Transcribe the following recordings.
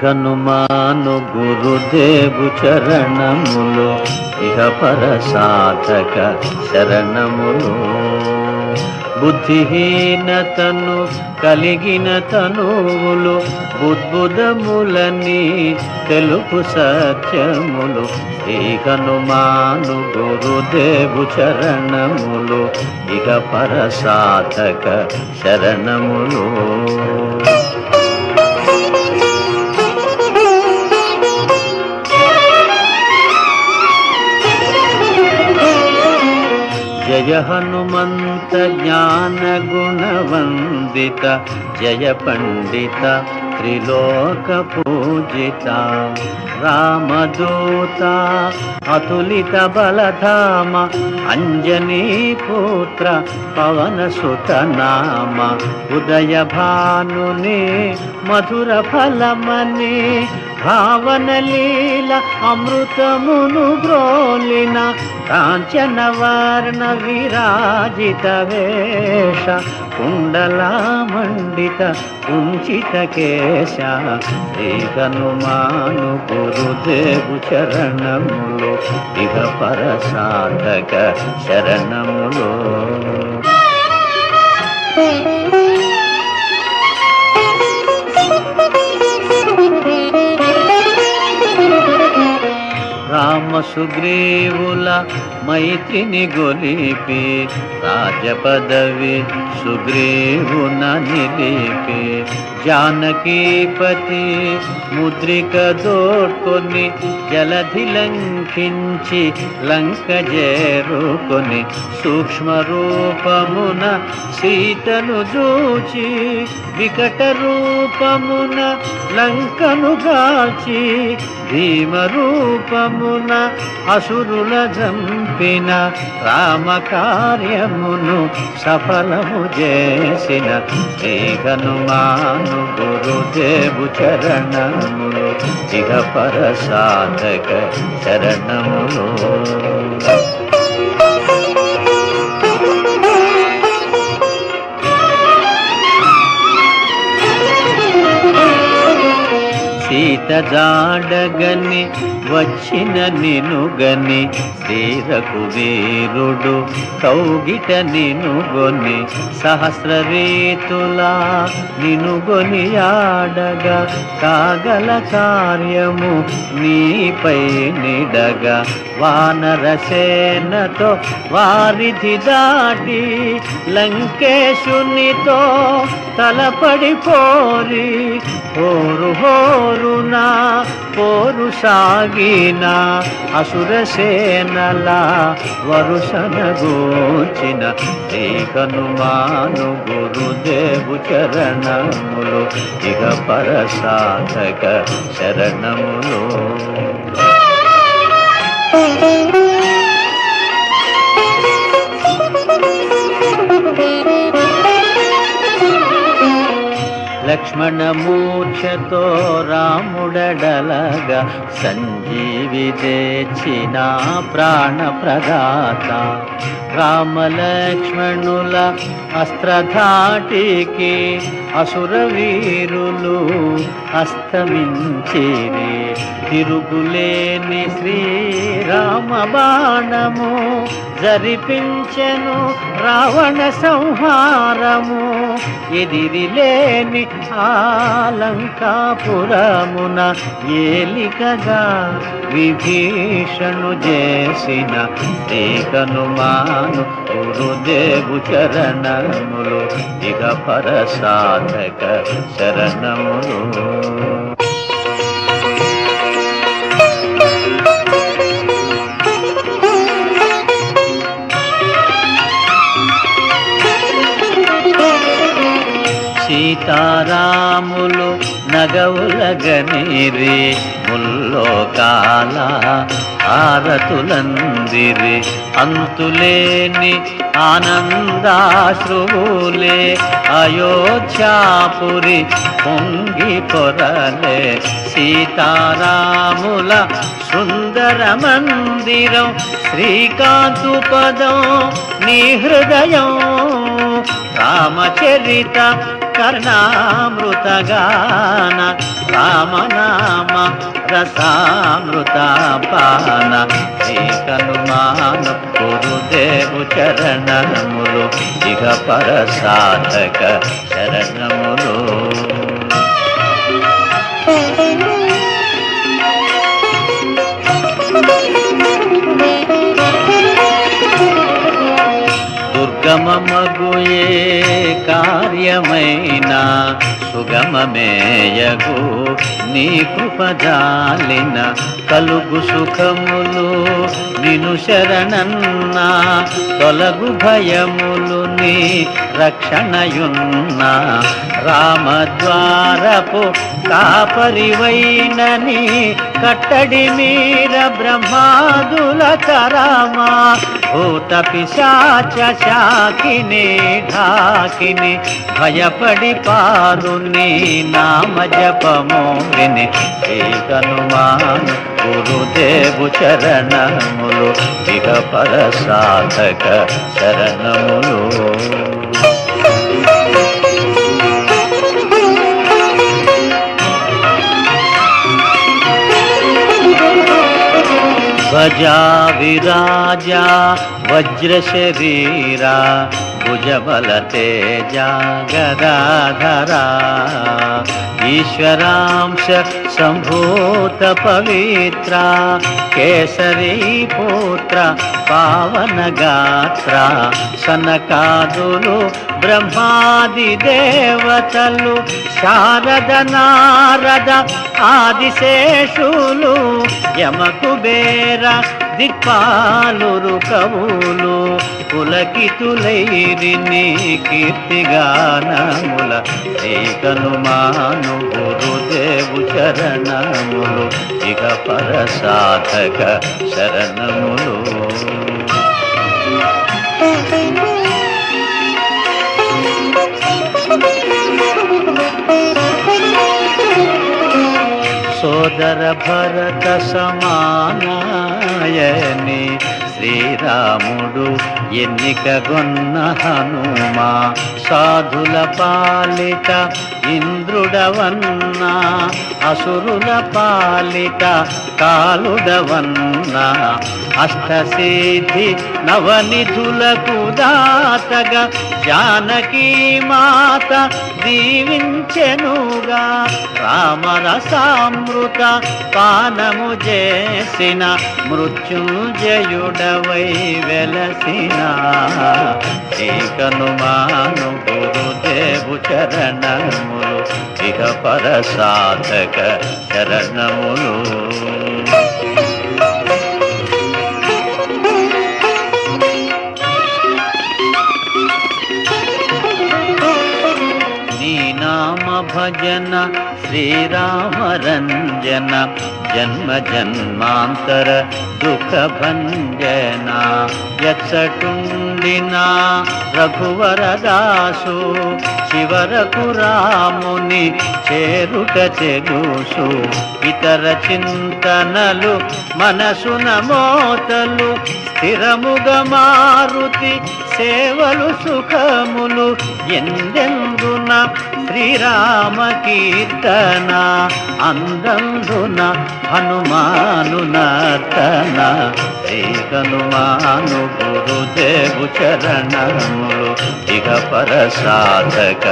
హనుమాను గురుదేవు చరణములు ఇహ పర సాధక శరణములు. బుద్ధిహీనతను కలిగిన తనువులు బుద్బుదములని తెలుపు సత్యములు. శ్రీ హనుమాను గురుదేవు చరణములు ఇహ పర సాధక శరణములు. జయ హనుమంత జ్ఞాన గుణవందిత జయ పండిత త్రిలోక పూజిత. రామదూత అతులిత బలధామ అంజనీ పుత్ర పవన సుత నామ. ఉదయ భానుని మధుర ఫలమని భావన లీల అమృతమును గ్రోలిన. కాంచన వర్ణ విరాజిత వేష కుండలా మండిత కుంచిత కేశ. శ్రీ హనుమాను గురుదేవు చరణములు ఇహ పర సాధక శరణములు. రామ సుగ్రీవుల మైత్రిని గొలిపి రాజపదవి సుగ్రీవున నిలిపి. జానకీపతి ముద్రిక దోడ్కొని జలధి లంకించి లంక చేరుకొని. సూక్ష్మ రూపమున సీతను చూచి వికట రూపమున లంకను గాల్చి. భీమ రూపమున అసురుల జంపిన రామ కార్యమును సఫలము చేసిన. శ్రీ హనుమాను గురుదేవు చరణములు ఇహ పర సాధక శరణములు. సీత జాడగని వచ్చిన నినుగని శ్రీ రఘువీరుడు కౌగిట నినుగొని. సహస్ర రీతులా నినుగొని ఆడగా కాగల కార్యము నీపై నిడగా. వానరసేనతో వారిధి దాటి లంకేశునితో తలపడి పోరి. హోరు హోరునా పోరు సాగిన అసురసేనలా వరుసన గూర్చిన. శ్రీ హనుమాను గురుదేవు చరణములు ఇహ పర సాధక శరణములు. లక్ష్మణ మూర్ఛతో రాముడడలగా సంజీవి తెచ్చిన ప్రాణ ప్రదాత. రామలక్ష్మణుల అస్త్రధాటికి అసుర వీరులు అస్తమించిరి. తిరుగులేని శ్రీరామ బాణము జరిపించెను రావణ సంహారము. ఎదిరిలేని ఆలంకాపురమున ఏలికగా విభీషణు చేసిన. శ్రీ హనుమాను గురుదేవు చరణములు ఇహ పర సాధక శరణములు. సీతారాములు నగవులగనిరి ముల్లోకాల హారతులందిరి. అంతులేని ఆనందాశ్రువులే అయోధ్యాపురి పొంగి పొరలే. సీతారాముల సుందర మందిరం శ్రీకాంతు పదం నీ హృదయం. రామచరిత కర్ణామృతగాన రామనామ రసామృతపాన శ్రీకనుమాను గురుదేవు చరణములు ఇహ పరసాధక శరణములు. దుర్గమమగు ఏ కార్యమైనా సుగమమేయగు నీ కృపజాలిన కలుగు సుఖములు నిను శరణన్నా తొలగు భయములు నీ రక్షణయున్నా రామద్వారపు కాపరివైనని కట్టడి మీర బ్రహ్మాదుల కరామా భూత పిశాచ శాకిని ఢాకిని భయపడి పారు నీ నామ జపము విని శ్రీకనుమాను గురుదేవు చరణములు ఇహ పరసాధక శరణములు. భజా విరాజా వజ్ర శరీరా భుజబల తేజ గదాధరా ఈశ్వరాంశ సంభూత పవిత్ర కేసరీ పుత్ర పావన గాత్ర సనకాదులు బ్రహ్మాది దేవతలు శారద నారద ఆదిశేషులు యమకుబేర దిక్పాలురు కవులు పులకితులైరి నీ కీర్తిగానముల శ్రీకనుమాను గురుదేవు చరణములు ఇహ పరసాధక శరణములు. సోదర భరత సమానాయని శ్రీరాముడు ఎన్నికగొన్న హనుమా సాధుల పాలిట ఇంద్రుడవన్నా అసురుల పాలిట కాలుడవన్నా అష్టసిద్ధి నవనిధులకు దాతగా జానకీ మాత దీవించెనుగా రామరసామృత పానము చేసిన మృత్యుంజయుడవై వెలసిన శ్రీకనుమాను గురుదేవు చరణములు ఇహ పరసాధక శరణములు. భజన శ్రీరామరంజన జన్మ జన్మాంతర దుఃఖ భంజన యచ్చటుండినా రఘువరదాసు చివరకు రాముని చేరుట చెలుసు ఇతర చింతనలు మనసున మోతలు స్థిరముగ మారుతి సేవలు సుఖములు ఎందెందున శ్రీరామ కీర్తన అందందున హనుమాను నర్తన శ్రీకనుమాను గురుదేవు చరణములు ఇహ పరసాధక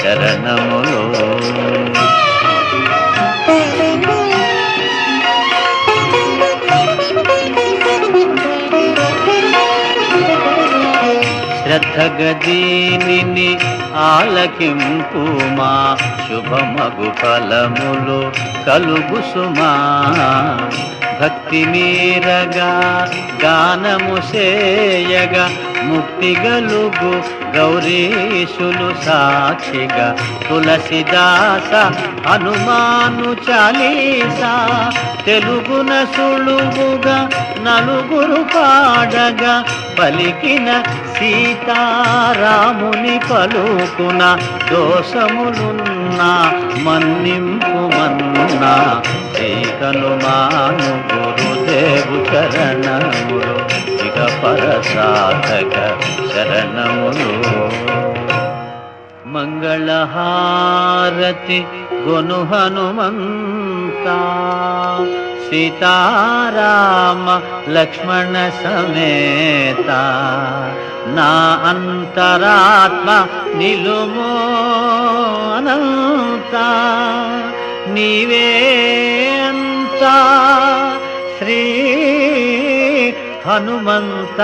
శరణములు. శ్రద్ధగదీనిని ఆలకింపుమా శుభమగు ఫలములు కలుగు సుమా భక్తి మీరగా గానము సేయగా ముక్తి గలుగు గౌరీశులు సాక్షిగా తులసిదాస హనుమాను చాలీసా తెలుగున సులువుగా నలుగురు పాడగా పలికిన సీతారాముని పలుకున దోషములున్నా మన్నింపు మన్నా శ్రీకనుమాను గురుదేవు చరణములు ఇహ పరసాధక శరణములు. మంగళహారతి గొను హనుమంత సీతారామ లక్ష్మణ సమేత నా అంతరాత్మ నిలుమో అనంత నీవే అంత శ్రీ హనుమంత